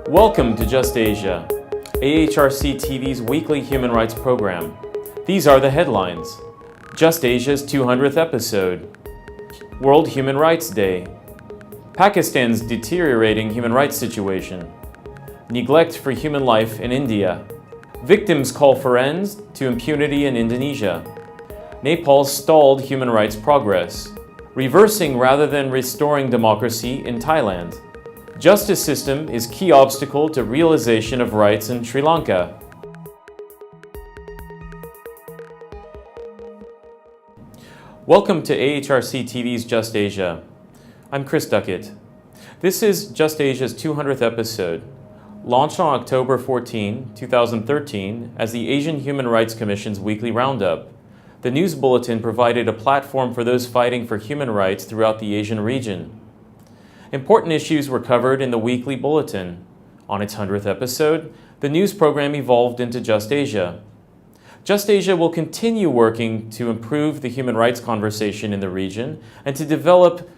Welcome to Just Asia, AHRC TV's weekly human rights program. These are the headlines. Just Asia's 200th episode. World Human Rights Day. Pakistan's deteriorating human rights situation. Neglect for human life in India. Victims call for ends to impunity in Indonesia. Nepal's stalled human rights progress. Reversing rather than restoring democracy in Thailand. Justice system is key obstacle to realization of rights in Sri Lanka. Welcome to AHRC TV's Just Asia. I'm Chris Duckett. This is Just Asia's 200th episode, launched on October 14, 2013 as the Asian Human Rights Commission's Weekly Roundup. The news bulletin provided a platform for those fighting for human rights throughout the Asian region. Important issues were covered in the weekly bulletin. On its 100th episode, the news program evolved into Just Asia. Just Asia will continue working to improve the human rights conversation in the region and to develop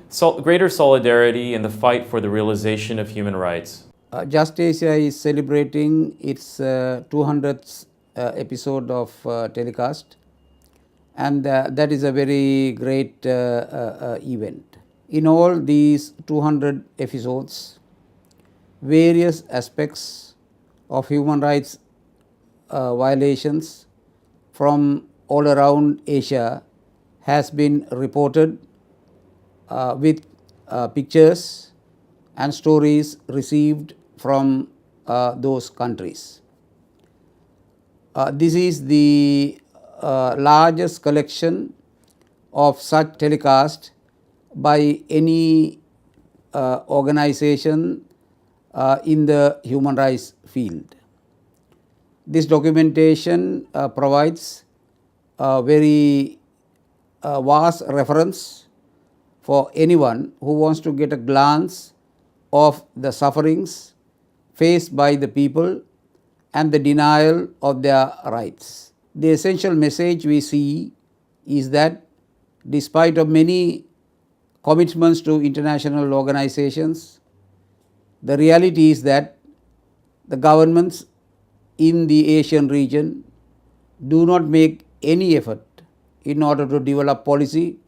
greater solidarity in the fight for the realization of human rights. Just Asia is celebrating its 200th episode of telecast, and that is a very great event. In all these 200 episodes, various aspects of human rights violations from all around Asia has been reported with pictures and stories received from those countries. This is the largest collection of such telecast by any organization in the human rights field. This documentation provides a very vast reference for anyone who wants to get a glance of the sufferings faced by the people and the denial of their rights. The essential message we see is that despite of many commitments to international organizations, the reality is that the governments in the Asian region do not make any effort in order to develop policy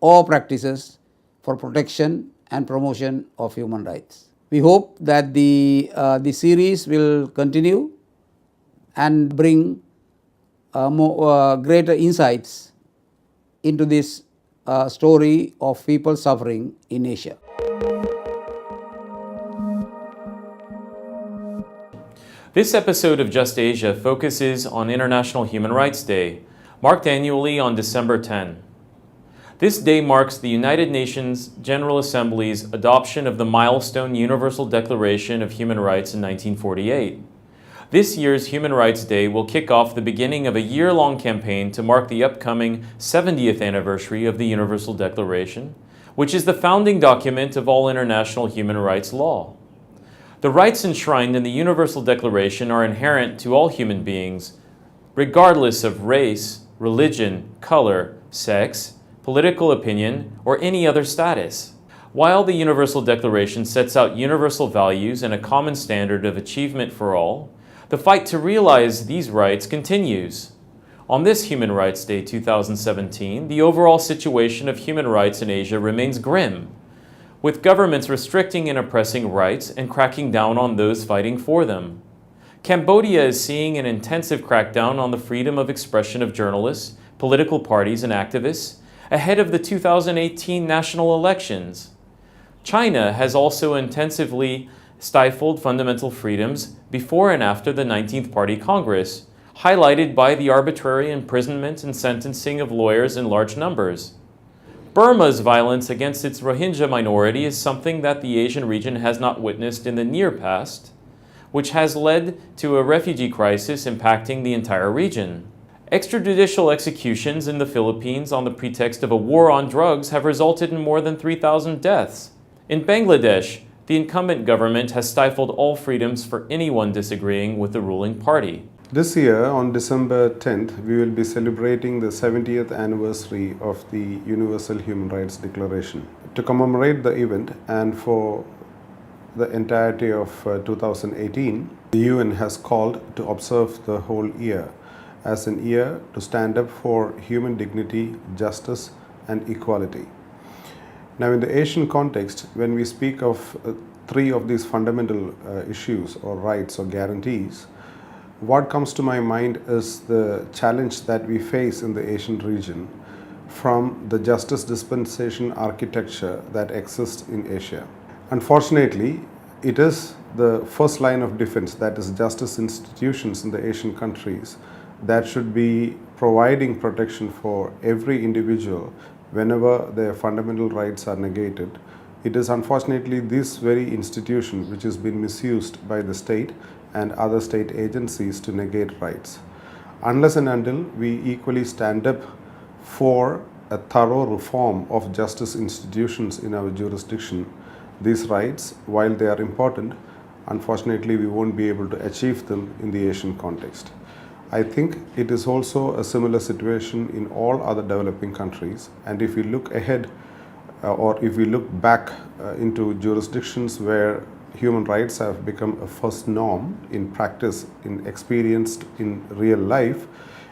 or practices for protection and promotion of human rights. We hope that the series will continue and bring greater insights into this story of people suffering in Asia. This episode of Just Asia focuses on International Human Rights Day, marked annually on December 10. This day marks the United Nations General Assembly's adoption of the milestone Universal Declaration of Human Rights in 1948. This year's Human Rights Day will kick off the beginning of a year-long campaign to mark the upcoming 70th anniversary of the Universal Declaration, which is the founding document of all international human rights law. The rights enshrined in the Universal Declaration are inherent to all human beings, regardless of race, religion, color, sex, political opinion, or any other status. While the Universal Declaration sets out universal values and a common standard of achievement for all, the fight to realize these rights continues. On this Human Rights Day 2017, the overall situation of human rights in Asia remains grim, with governments restricting and oppressing rights and cracking down on those fighting for them. Cambodia is seeing an intensive crackdown on the freedom of expression of journalists, political parties, and activists ahead of the 2018 national elections. China has also intensively stifled fundamental freedoms before and after the 19th Party Congress, highlighted by the arbitrary imprisonment and sentencing of lawyers in large numbers. Burma's violence against its Rohingya minority is something that the Asian region has not witnessed in the near past, which has led to a refugee crisis impacting the entire region. Extrajudicial executions in the Philippines on the pretext of a war on drugs have resulted in more than 3,000 deaths. In Bangladesh, the incumbent government has stifled all freedoms for anyone disagreeing with the ruling party. This year, on December 10th, we will be celebrating the 70th anniversary of the Universal Human Rights Declaration. To commemorate the event and for the entirety of 2018, the UN has called to observe the whole year as an year to stand up for human dignity, justice and equality. Now, in the Asian context, when we speak of three of these fundamental issues or rights or guarantees, what comes to my mind is the challenge that we face in the Asian region from the justice dispensation architecture that exists in Asia. Unfortunately, it is the first line of defense, that is justice institutions in the Asian countries, that should be providing protection for every individual whenever their fundamental rights are negated. It is unfortunately this very institution which has been misused by the state and other state agencies to negate rights. Unless and until we equally stand up for a thorough reform of justice institutions in our jurisdiction, these rights, while they are important, unfortunately we won't be able to achieve them in the Asian context. I think it is also a similar situation in all other developing countries, and if we look ahead or if we look back into jurisdictions where human rights have become a first norm in practice, in experienced in real life,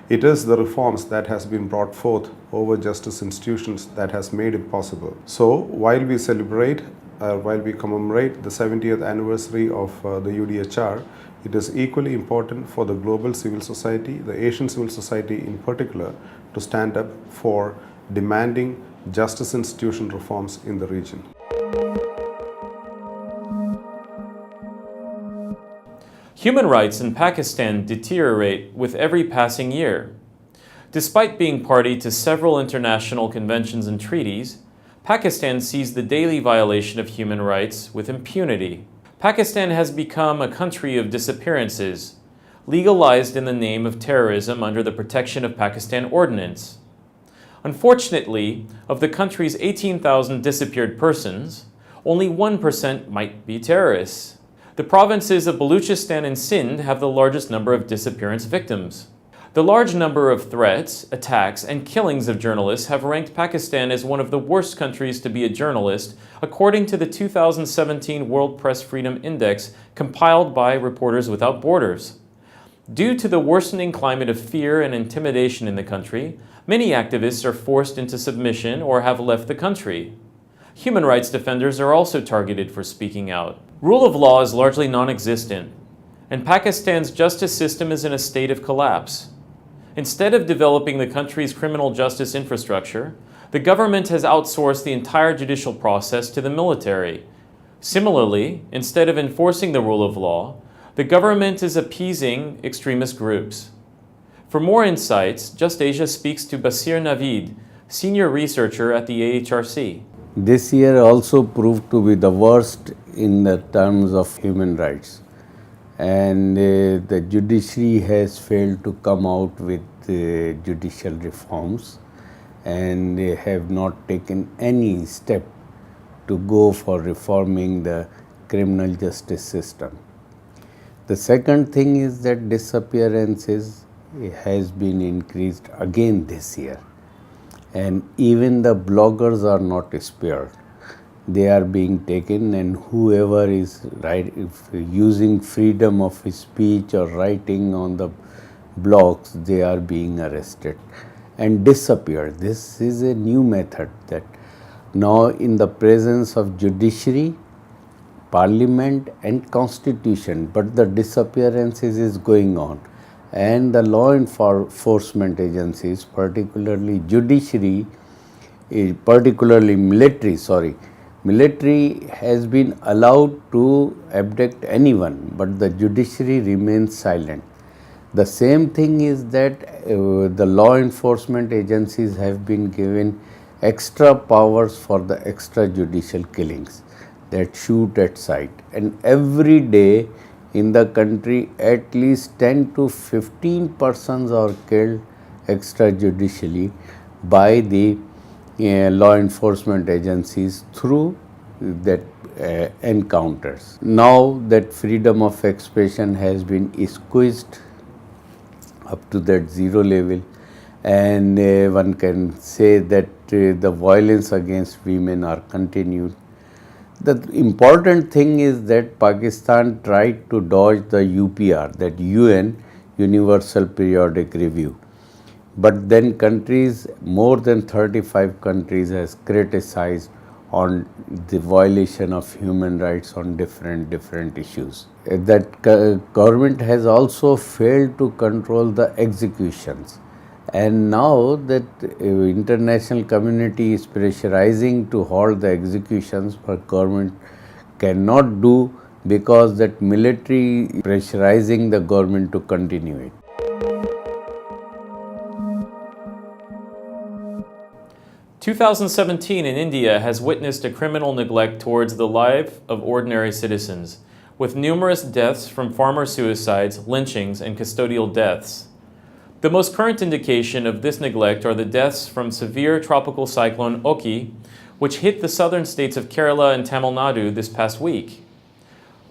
it is the reforms that has been brought forth over justice institutions that has made it possible. So while we celebrate, while we commemorate the 70th anniversary of the UDHR, it is equally important for the global civil society, the Asian civil society in particular, to stand up for demanding justice institution reforms in the region. Human rights in Pakistan deteriorate with every passing year. Despite being party to several international conventions and treaties, Pakistan sees the daily violation of human rights with impunity. Pakistan has become a country of disappearances, legalized in the name of terrorism under the Protection of Pakistan Ordinance. Unfortunately, of the country's 18,000 disappeared persons, only 1% might be terrorists. The provinces of Baluchistan and Sindh have the largest number of disappearance victims. The large number of threats, attacks, and killings of journalists have ranked Pakistan as one of the worst countries to be a journalist, according to the 2017 World Press Freedom Index compiled by Reporters Without Borders. Due to the worsening climate of fear and intimidation in the country, many activists are forced into submission or have left the country. Human rights defenders are also targeted for speaking out. Rule of law is largely non-existent, and Pakistan's justice system is in a state of collapse. Instead of developing the country's criminal justice infrastructure, the government has outsourced the entire judicial process to the military. Similarly, instead of enforcing the rule of law, the government is appeasing extremist groups. For more insights, Just Asia speaks to Basir Naveed, senior researcher at the AHRC. This year also proved to be the worst in the terms of human rights, and the judiciary has failed to come out with judicial reforms, and they have not taken any step to go for reforming the criminal justice system. The second thing is that disappearances has been increased again this year, and even the bloggers are not spared. They are being taken, and whoever is using freedom of speech or writing on the blogs, they are being arrested and disappeared. This is a new method that now in the presence of judiciary, parliament and constitution, but the disappearances is going on. And the law enforcement agencies, particularly judiciary, particularly military has been allowed to abduct anyone, but the judiciary remains silent. The same thing is that the law enforcement agencies have been given extra powers for the extrajudicial killings that shoot at sight, and every day in the country at least 10 to 15 persons are killed extrajudicially by the law enforcement agencies through that encounters. Now that freedom of expression has been squeezed up to that zero level, and one can say that the violence against women are continued. The important thing is that Pakistan tried to dodge the UPR, that UN Universal Periodic Review. But then countries, more than 35 countries has criticized on the violation of human rights on different issues. That government has also failed to control the executions. And now that international community is pressurizing to halt the executions, but government cannot do because that military pressurizing the government to continue it. – 2017 in India has witnessed a criminal neglect towards the life of ordinary citizens, with numerous deaths from farmer suicides, lynchings, and custodial deaths. The most current indication of this neglect are the deaths from severe tropical cyclone Oki, which hit the southern states of Kerala and Tamil Nadu this past week.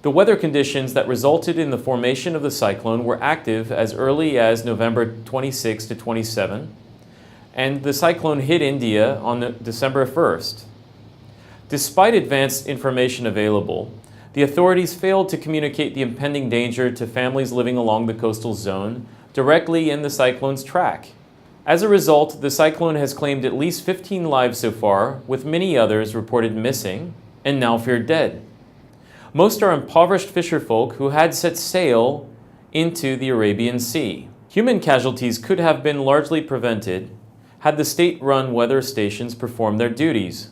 The weather conditions that resulted in the formation of the cyclone were active as early as November 26 to 27, and the cyclone hit India on December 1st. Despite advanced information available, the authorities failed to communicate the impending danger to families living along the coastal zone directly in the cyclone's track. As a result, the cyclone has claimed at least 15 lives so far, with many others reported missing and now feared dead. Most are impoverished fisherfolk who had set sail into the Arabian Sea. Human casualties could have been largely prevented had the state-run weather stations performed their duties.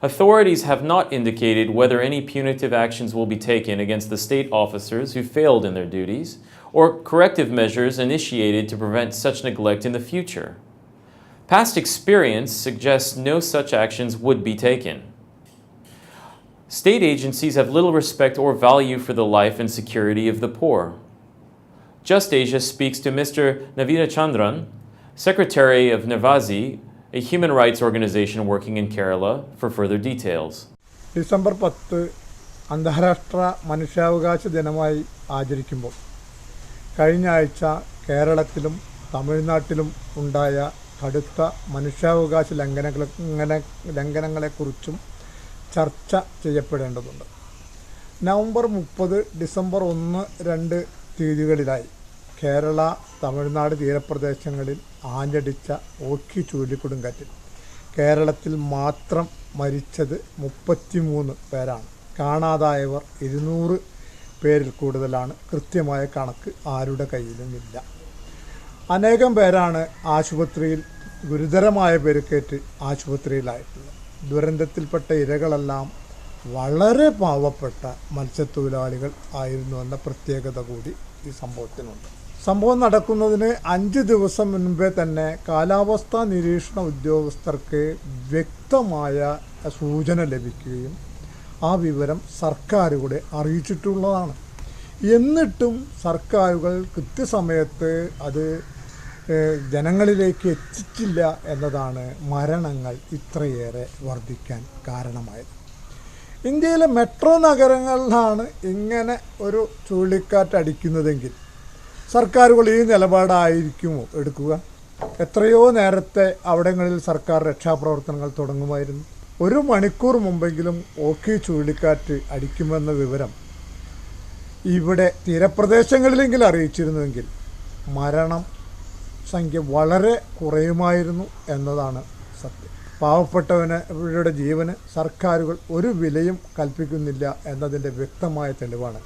Authorities have not indicated whether any punitive actions will be taken against the state officers who failed in their duties, or corrective measures initiated to prevent such neglect in the future. Past experience suggests no such actions would be taken. State agencies have little respect or value for the life and security of the poor. Just Asia speaks to Mr. Navina Chandran, Secretary of Navazi, a human rights organization working in Kerala, for further details. December 10 അന്താരാഷ്ട്ര മനുഷ്യാവകാശ ദിനമായി ആചരിക്കുമ്പോൾ കഴിഞ്ഞ ആഴ്ച കേരളത്തിലും തമിഴ്നാട്ടിലും ഉണ്ടായ കടുത്ത മനുഷ്യാവകാശ ലംഘനങ്ങളെക്കുറിച്ചും ചർച്ച ചെയ്യപ്പെടേണ്ടതുണ്ട്. നവംബർ 30, ഡിസംബർ 1, 2 തീയതികളിലായി കേരള തമിഴ്നാട് തീരപ്രദേശങ്ങളിൽ ആഞ്ഞടിച്ച ഓഖി ചുഴലിക്കൊടുങ്കാറ്റിൽ കേരളത്തിൽ മാത്രം മരിച്ചത് 33 പേരാണ്. കാണാതായവർ 200 പേരിൽ കൂടുതലാണ്. കൃത്യമായ കണക്ക് ആരുടെ കയ്യിലുമില്ല. അനേകം പേരാണ് ആശുപത്രിയിൽ ഗുരുതരമായ പരിക്കേറ്റ് ആശുപത്രിയിലായിട്ടുള്ളത്. ദുരന്തത്തിൽപ്പെട്ട ഇരകളെല്ലാം വളരെ പാവപ്പെട്ട മത്സ്യത്തൊഴിലാളികൾ ആയിരുന്നുവെന്ന പ്രത്യേകത കൂടി ഈ സംഭവത്തിനുണ്ട്. സംഭവം നടക്കുന്നതിന് 5 ദിവസം മുൻപേ തന്നെ കാലാവസ്ഥാ നിരീക്ഷണ ഉദ്യോഗസ്ഥർക്ക് വ്യക്തമായ സൂചന ലഭിക്കുകയും ആ വിവരം സർക്കാരുകളെ അറിയിച്ചിട്ടുള്ളതാണ്. എന്നിട്ടും സർക്കാരുകൾ കൃത്യസമയത്ത് അത് ജനങ്ങളിലേക്ക് എത്തിച്ചില്ല എന്നതാണ് മരണങ്ങൾ ഇത്രയേറെ വർദ്ധിക്കാൻ കാരണമായത്. ഇന്ത്യയിലെ മെട്രോ നഗരങ്ങളിലാണ് ഇങ്ങനെ ഒരു ചുഴലിക്കാറ്റ് അടിക്കുന്നതെങ്കിൽ സർക്കാരുകൾ ഈ നിലപാടായിരിക്കുമോ എടുക്കുക? എത്രയോ നേരത്തെ അവിടങ്ങളിൽ സർക്കാർ രക്ഷാപ്രവർത്തനങ്ങൾ തുടങ്ങുമായിരുന്നു. 1 മണിക്കൂർ മുമ്പെങ്കിലും ഓഖി ചുഴലിക്കാറ്റ് അടിക്കുമെന്ന വിവരം ഇവിടെ തീരപ്രദേശങ്ങളിലെങ്കിലും അറിയിച്ചിരുന്നുവെങ്കിൽ മരണം സംഖ്യ വളരെ കുറയുമായിരുന്നു എന്നതാണ് സത്യം. പാവപ്പെട്ടവരുടെ ജീവന് സർക്കാരുകൾ ഒരു വിലയും കൽപ്പിക്കുന്നില്ല എന്നതിൻ്റെ വ്യക്തമായ തെളിവാണ്.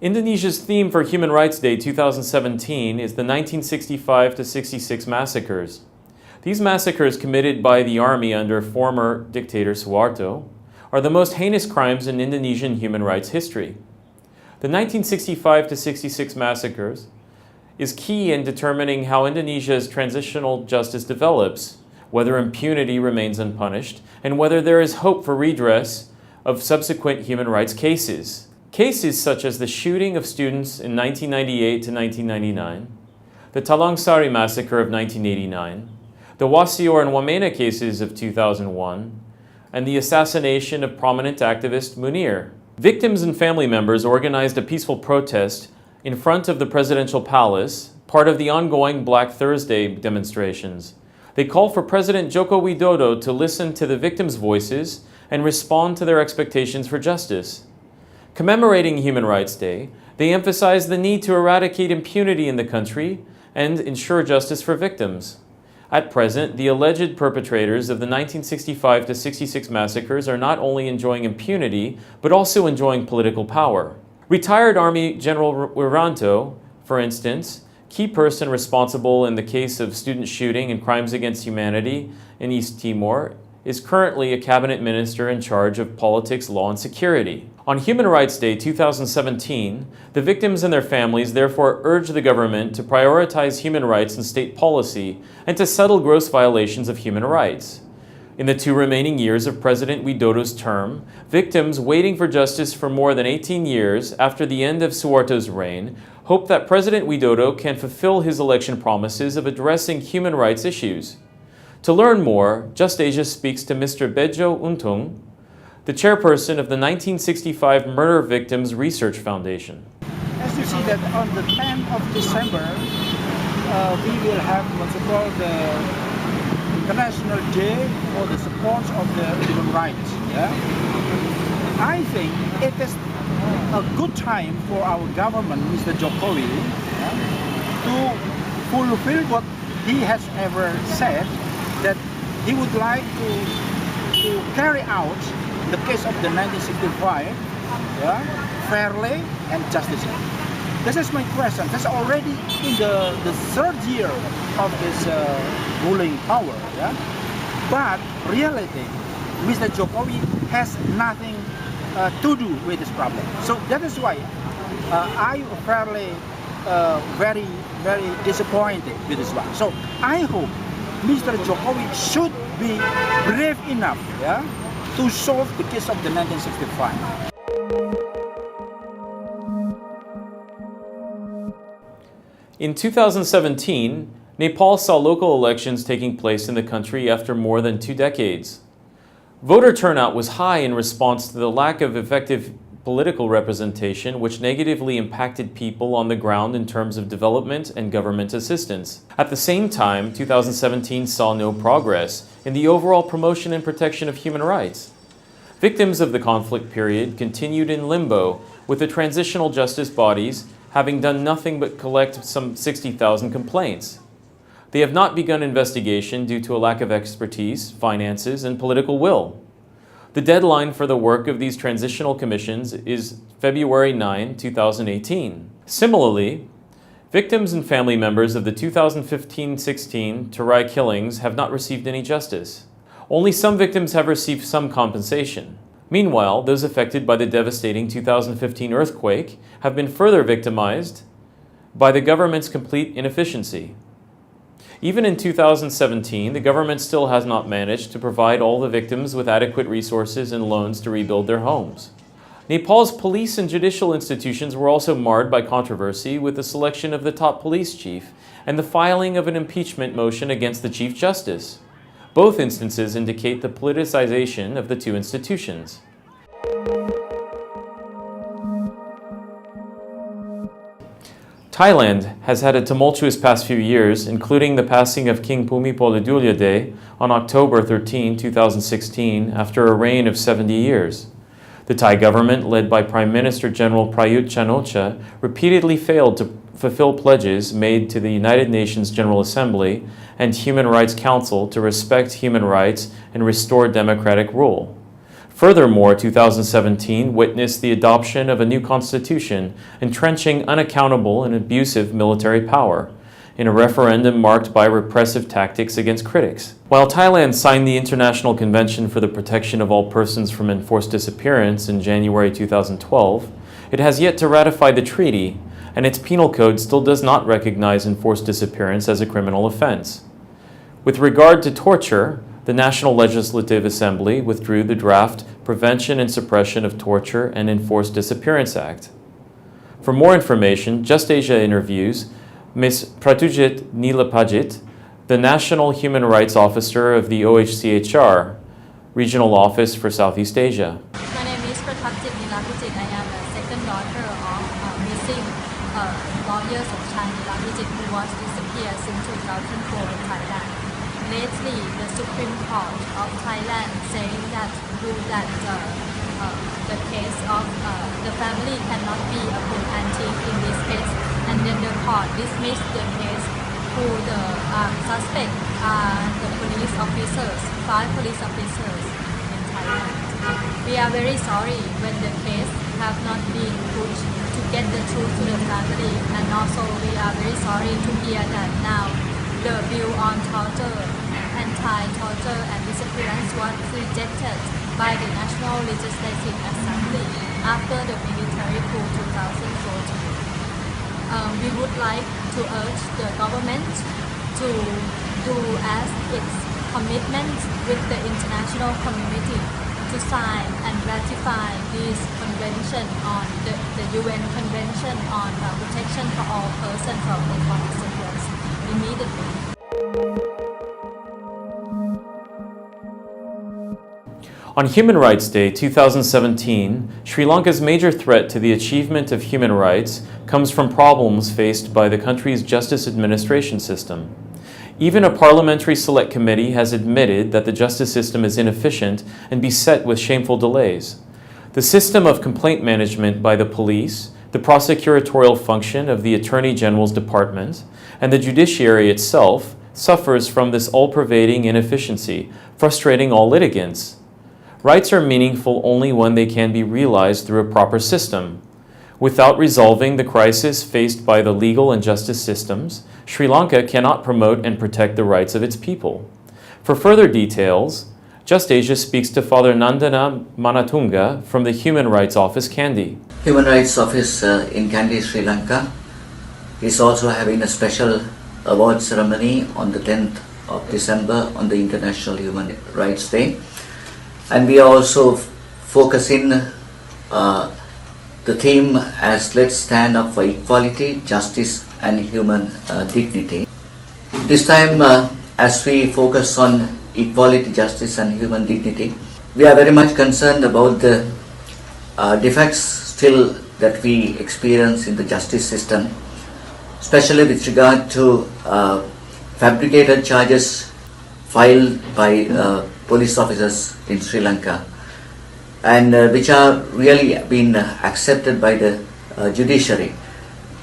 Indonesia's theme for Human Rights Day 2017 is the 1965-66 massacres. These massacres committed by the army under former dictator Suharto are the most heinous crimes in Indonesian human rights history. The 1965-66 massacres is key in determining how Indonesia's transitional justice develops, whether impunity remains unpunished, and whether there is hope for redress of subsequent human rights cases. Cases such as the shooting of students in 1998 to 1999, the Talang Sari massacre of 1989, the Wasior and Wamena cases of 2001, and the assassination of prominent activist Munir. Victims and family members organized a peaceful protest in front of the presidential palace, part of the ongoing Black Thursday demonstrations. They call for President Joko Widodo to listen to the victims' voices and respond to their expectations for justice. Commemorating Human Rights Day, they emphasize the need to eradicate impunity in the country and ensure justice for victims. At present, the alleged perpetrators of the 1965-66 massacres are not only enjoying impunity, but also enjoying political power. Retired Army General Wiranto, for instance, key person responsible in the case of student shooting and crimes against humanity in East Timor, is currently a cabinet minister in charge of politics, law, and security. On Human Rights Day 2017, the victims and their families therefore urge the government to prioritize human rights in state policy and to settle gross violations of human rights. In the 2 remaining years of President Widodo's term, victims waiting for justice for more than 18 years after the end of Suharto's reign hope that President Widodo can fulfill his election promises of addressing human rights issues. To learn more, Just Asia speaks to Mr. Bijo Francis, the chairperson of the 1965 Murder Victims Research Foundation. As you see that on the 10th of December, we will have what's called the International Day for the support of the human rights. Yeah? I think it is a good time for our government, Mr. Jokowi, to fulfill what he has ever said, that he would like to carry out the case of the 1965 fairly and justly. This is my question. This is already in the 3rd year of this ruling power. Yeah? But reality, Mr. Jokowi has nothing to do with this problem. So that is why I fairly very, very disappointed with this one. So I hope Mr. Jokowi should be brave enough to solve the case of the 1965. In 2017, Nepal saw local elections taking place in the country after more than 2 decades. Voter turnout was high in response to the lack of effective political representation, which negatively impacted people on the ground in terms of development and government assistance. At the same time, 2017 saw no progress in the overall promotion and protection of human rights. Victims of the conflict period continued in limbo, with the transitional justice bodies having done nothing but collect some 60,000 complaints. They have not begun investigation due to a lack of expertise, finances, and political will. The deadline for the work of these transitional commissions is February 9, 2018. Similarly, victims and family members of the 2015-16 Tarai killings have not received any justice. Only some victims have received some compensation. Meanwhile, those affected by the devastating 2015 earthquake have been further victimized by the government's complete inefficiency. Even in 2017, the government still has not managed to provide all the victims with adequate resources and loans to rebuild their homes. Nepal's police and judicial institutions were also marred by controversy with the selection of the top police chief and the filing of an impeachment motion against the Chief Justice. Both instances indicate the politicization of the two institutions. Thailand has had a tumultuous past few years, including the passing of King Bhumibol Adulyadej on October 13, 2016, after a reign of 70 years. The Thai government, led by Prime Minister General Prayut Chan-o-cha, repeatedly failed to fulfill pledges made to the United Nations General Assembly and Human Rights Council to respect human rights and restore democratic rule. Furthermore, 2017 witnessed the adoption of a new constitution entrenching unaccountable and abusive military power in a referendum marked by repressive tactics against critics. While Thailand signed the International Convention for the Protection of All Persons from Enforced Disappearance in January 2012, it has yet to ratify the treaty, and its penal code still does not recognize enforced disappearance as a criminal offense. With regard to torture, the National Legislative Assembly withdrew the draft Prevention and Suppression of Torture and Enforced Disappearance Act. For more information, Just Asia interviews Ms. Pratujit Nilapajit, the National Human Rights Officer of the OHCHR, Regional Office for Southeast Asia. My name is Pratujit Nilapajit. I am the second daughter of missing lawyer Somchan Nilapajit, who was disappeared since 2004 in Thailand. lately the Supreme Court of Thailand saying that ruled that the case of the family cannot be a full antique in this case, and then the court dismissed the case who the suspect are the police officers, 5 police officers in Thailand. We are very sorry when the case have not been pushed to get the truth to the family, and also we are very sorry to hear that now the bill on torture, anti-torture and disappearance was rejected by the National Legislative Assembly after the military coup 2014. We would like to urge the government to do as its commitment with the international community to sign and ratify this convention on the UN Convention on Protection for All Persons from Economic Surveillance immediately. On Human Rights Day 2017, Sri Lanka's major threat to the achievement of human rights comes from problems faced by the country's justice administration system. Even a parliamentary select committee has admitted that the justice system is inefficient and beset with shameful delays. The system of complaint management by the police, the prosecutorial function of the Attorney General's Department, and the judiciary itself suffers from this all-pervading inefficiency, frustrating all litigants. Rights are meaningful only when they can be realized through a proper system. Without resolving the crisis faced by the legal and justice systems, Sri Lanka cannot promote and protect the rights of its people. For further details, Just Asia speaks to Father Nandana Manatunga from the Human Rights Office, Kandy. Human Rights Office in Kandy, Sri Lanka is also having a special award ceremony on the 10th of December on the International Human Rights Day. And we are also focusing the theme as let's stand up for equality, justice and human dignity. This time as we focus on equality, justice and human dignity, we are very much concerned about the defects still that we experience in the justice system, especially with regard to fabricated charges filed by police officers in Sri Lanka, and which are really been accepted by the judiciary,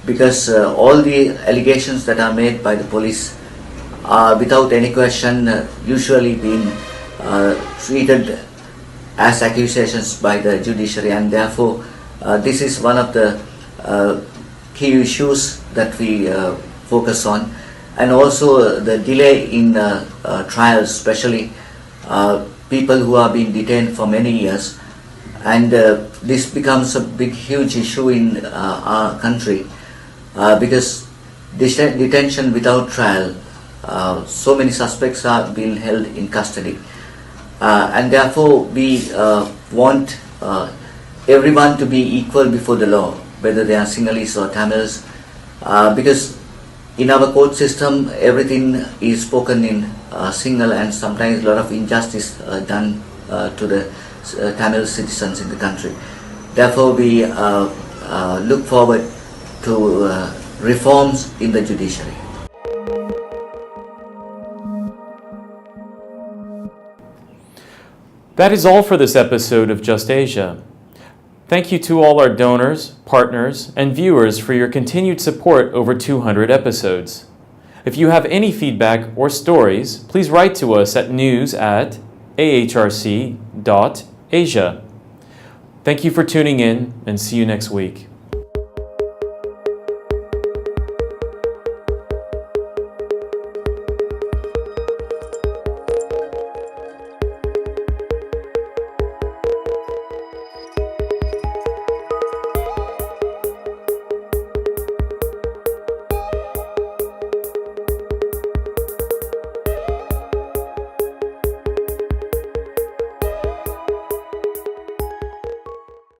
because all the allegations that are made by the police are without any question usually being treated as accusations by the judiciary, and therefore this is one of the key issues that we focus on, and also the delay in trials, especially people who are being detained for many years, and this becomes a big huge issue in our country because detention without trial, so many suspects are being held in custody, and therefore we want everyone to be equal before the law, whether they are Sinhalese or Tamils, because in our court system everything is spoken in Sinhala, and sometimes a lot of injustice done to the Tamil citizens in the country. Therefore we look forward to reforms in the judiciary. That is all for this episode of Just Asia. Thank you to all our donors, partners, and viewers for your continued support over 200 episodes. If you have any feedback or stories, please write to us at news@ahrc.asia. Thank you for tuning in, and see you next week.